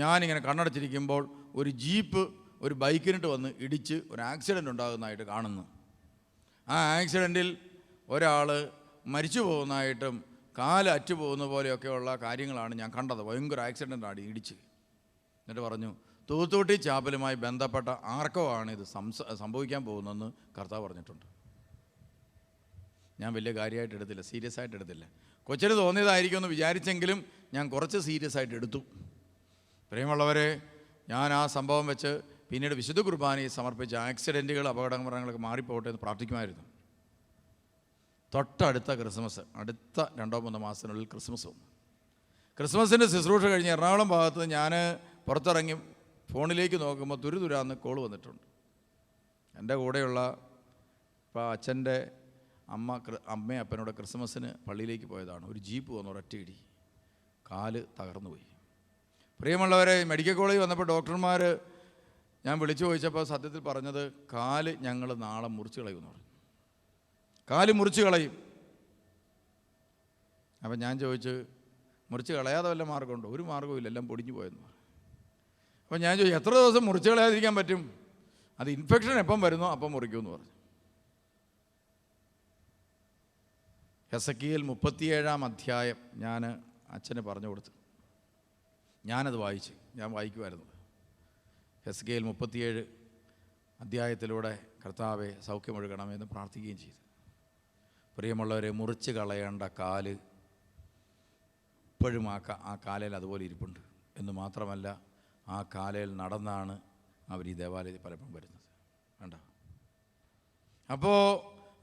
ഞാനിങ്ങനെ കണ്ണടച്ചിരിക്കുമ്പോൾ ഒരു ജീപ്പ് ഒരു ബൈക്കിനിട്ട് വന്ന് ഇടിച്ച് ഒരു ആക്സിഡൻ്റ് ഉണ്ടാകുന്നതായിട്ട് കാണുന്നു. ആ ആക്സിഡൻറ്റിൽ ഒരാൾ മരിച്ചു പോകുന്നതായിട്ടും കാല് അറ്റുപോകുന്ന പോലെയൊക്കെയുള്ള കാര്യങ്ങളാണ് ഞാൻ കണ്ടത്. ഭയങ്കര ആക്സിഡൻ്റാണ് ഇടിച്ച്. എന്നിട്ട് പറഞ്ഞു, തൂത്തുകുട്ടി ചാപ്പലുമായി ബന്ധപ്പെട്ട ആർക്കോ ആണ് ഇത് സംഭവിക്കാൻ പോകുന്നതെന്ന് കർത്താവ് പറഞ്ഞിട്ടുണ്ട്. ഞാൻ വലിയ കാര്യമായിട്ട് എടുത്തില്ല, സീരിയസ് ആയിട്ട് എടുത്തില്ല. കൊച്ചിന് തോന്നിയതായിരിക്കുമെന്ന് വിചാരിച്ചെങ്കിലും ഞാൻ കുറച്ച് സീരിയസ് ആയിട്ട് എടുത്തു. പ്രിയമുള്ളവരെ, ഞാൻ ആ സംഭവം വെച്ച് പിന്നീട് വിശുദ്ധ കുർബാനയെ സമർപ്പിച്ച് ആക്സിഡൻറ്റുകൾ അപകടങ്ങളൊക്കെ മാറിപ്പോട്ടെ എന്ന് പ്രാർത്ഥിക്കുമായിരുന്നു. തൊട്ടടുത്ത ക്രിസ്മസ്, അടുത്ത 2-3 മാസത്തിനുള്ളിൽ ക്രിസ്മസ് വന്നു. ക്രിസ്മസിൻ്റെ ശുശ്രൂഷ കഴിഞ്ഞ് എറണാകുളം ഭാഗത്ത് ഞാൻ പുറത്തിറങ്ങി ഫോണിലേക്ക് നോക്കുമ്പോൾ തുരുതുരാന്ന് കോൾ വന്നിട്ടുണ്ട്. എൻ്റെ കൂടെയുള്ള ഇപ്പോൾ അച്ഛൻ്റെ അമ്മയും അപ്പനോട് ക്രിസ്മസിന് പള്ളിയിലേക്ക് പോയതാണ്. ഒരു ജീപ്പ് വന്നു, ഒരൊറ്റയിടി, കാല് തകർന്നു പോയി. പ്രിയമുള്ളവരെ, മെഡിക്കൽ കോളേജിൽ വന്നപ്പോൾ ഡോക്ടർമാർ ഞാൻ വിളിച്ചു ചോദിച്ചപ്പോൾ സത്യത്തിൽ പറഞ്ഞത്, കാല് ഞങ്ങൾ നാളെ മുറിച്ച് കളയുമെന്ന് പറഞ്ഞു. കാല് മുറിച്ച് കളയും. അപ്പം ഞാൻ ചോദിച്ചു, മുറിച്ച് കളയാതെ വല്ല മാർഗമുണ്ടോ? ഒരു മാർഗ്ഗവും ഇല്ല, എല്ലാം പൊടിഞ്ഞു പോയെന്ന് പറഞ്ഞു. അപ്പോൾ ഞാൻ ചോദിച്ചു, എത്ര ദിവസം മുറിച്ച് കളയാതിരിക്കാൻ പറ്റും? അത് ഇൻഫെക്ഷൻ എപ്പം വരുന്നോ അപ്പം മുറിക്കുമെന്ന് പറഞ്ഞു. എസെക്കിയേൽ 37-ാം അധ്യായം ഞാൻ അച്ഛന് പറഞ്ഞു കൊടുത്തു. ഞാനത് വായിച്ചു, ഞാൻ വായിക്കുമായിരുന്നു. എസെക്കിയേൽ 37 അധ്യായത്തിലൂടെ കർത്താവെ സൗഖ്യമൊഴുകണമെന്ന് പ്രാർത്ഥിക്കുകയും ചെയ്തു. പ്രിയമുള്ളവരെ, മുറിച്ച് കളയേണ്ട കാല് ഇപ്പോഴും ആ കാലയിൽ അതുപോലെ ഇരിപ്പുണ്ട് എന്ന് മാത്രമല്ല, ആ കാലയിൽ നടന്നാണ് അവർ ഈ ദേവാലയത്തിൽ പലപ്പോഴും വരുന്നത്. വേണ്ട. അപ്പോൾ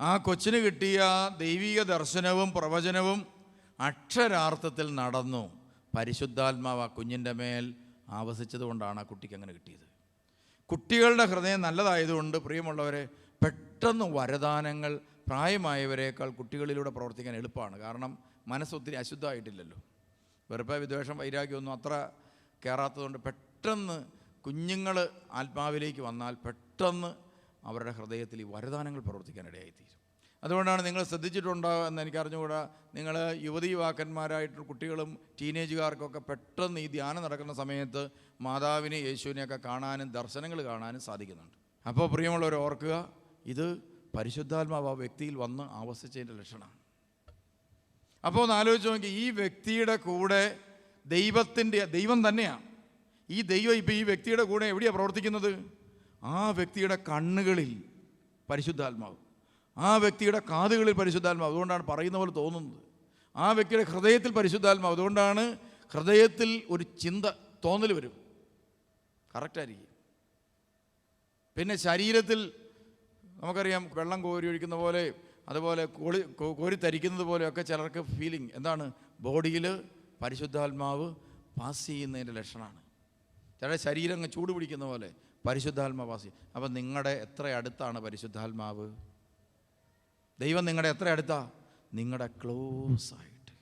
ആ കൊച്ചിന് കിട്ടിയ ദൈവിക ദർശനവും പ്രവചനവും അക്ഷരാർത്ഥത്തിൽ നടന്നു. പരിശുദ്ധാത്മാവ് ആ കുഞ്ഞിൻ്റെ മേൽ ആവസിച്ചത് കൊണ്ടാണ് ആ കുട്ടിക്ക് അങ്ങനെ കിട്ടിയത്. കുട്ടികളുടെ ഹൃദയം നല്ലതായതുകൊണ്ട് പ്രിയമുള്ളവരെ, പെട്ടെന്ന് വരദാനങ്ങൾ പ്രായമായവരേക്കാൾ കുട്ടികളിലൂടെ പ്രവർത്തിക്കാൻ എളുപ്പമാണ്. കാരണം മനസ്സൊത്തിരി അശുദ്ധമായിട്ടില്ലല്ലോ. വെറുതെ വിദ്വേഷം വൈരാഗ്യമൊന്നും അത്ര കയറാത്തതുകൊണ്ട് പെട്ടെന്ന് കുഞ്ഞുങ്ങൾ ആത്മാവിലേക്ക് വന്നാൽ പെട്ടെന്ന് അവരുടെ ഹൃദയത്തിൽ ഈ വരദാനങ്ങൾ പ്രവർത്തിക്കാനിടയായിത്തീരും. അതുകൊണ്ടാണ് നിങ്ങൾ ശ്രദ്ധിച്ചിട്ടുണ്ടാവുക എന്ന് എനിക്കറിഞ്ഞുകൂടാ, നിങ്ങൾ യുവതീവാക്കന്മാരായിട്ട് കുട്ടികളും ടീനേജുകാർക്കൊക്കെ പെട്ടെന്ന് ഈ ധ്യാനം നടക്കുന്ന സമയത്ത് മാതാവിനെ യേശുവിനെയൊക്കെ കാണാനും ദർശനങ്ങൾ കാണാനും സാധിക്കുന്നുണ്ട്. അപ്പോൾ പ്രിയമുള്ളവർ ഓർക്കുക, ഇത് പരിശുദ്ധാത്മാവ് ആ വ്യക്തിയിൽ വന്ന് ആവസിച്ചതിൻ്റെ ലക്ഷണമാണ്. അപ്പോൾ ഒന്ന് ആലോചിച്ച് നോക്കി, ഈ വ്യക്തിയുടെ കൂടെ ദൈവം തന്നെയാണ്. ഈ ദൈവം ഇപ്പോൾ ഈ വ്യക്തിയുടെ കൂടെ എവിടെയാണ് പ്രവർത്തിക്കുന്നത്? ആ വ്യക്തിയുടെ കണ്ണുകളിൽ പരിശുദ്ധാത്മാവ്, ആ വ്യക്തിയുടെ കാതുകളിൽ പരിശുദ്ധാത്മാവ്. അതുകൊണ്ടാണ് പറയുന്ന പോലെ തോന്നുന്നത്. ആ വ്യക്തിയുടെ ഹൃദയത്തിൽ പരിശുദ്ധാത്മാവ്. അതുകൊണ്ടാണ് ഹൃദയത്തിൽ ഒരു ചിന്ത തോന്നൽ വരും, കറക്റ്റായിരിക്കും. പിന്നെ ശരീരത്തിൽ നമുക്കറിയാം, വെള്ളം കോരി ഒഴിക്കുന്ന പോലെ, അതുപോലെ കോരിത്തരിക്കുന്നത് പോലെയൊക്കെ ചിലർക്ക് ഫീലിംഗ് എന്താണ്? ബോഡിയിൽ പരിശുദ്ധാത്മാവ് പാസ് ചെയ്യുന്നതിൻ്റെ ലക്ഷണമാണ്. ചില ശരീരം അങ്ങ് ചൂട് പിടിക്കുന്ന പോലെ പരിശുദ്ധാത്മാവ് പാസ് ചെയ്യും. അപ്പം നിങ്ങളുടെ എത്ര അടുത്താണ് പരിശുദ്ധാത്മാവ്? ദൈവം നിങ്ങളുടെ എത്ര അടുത്താ? നിങ്ങളുടെ ക്ലോസ് ആയിട്ട്.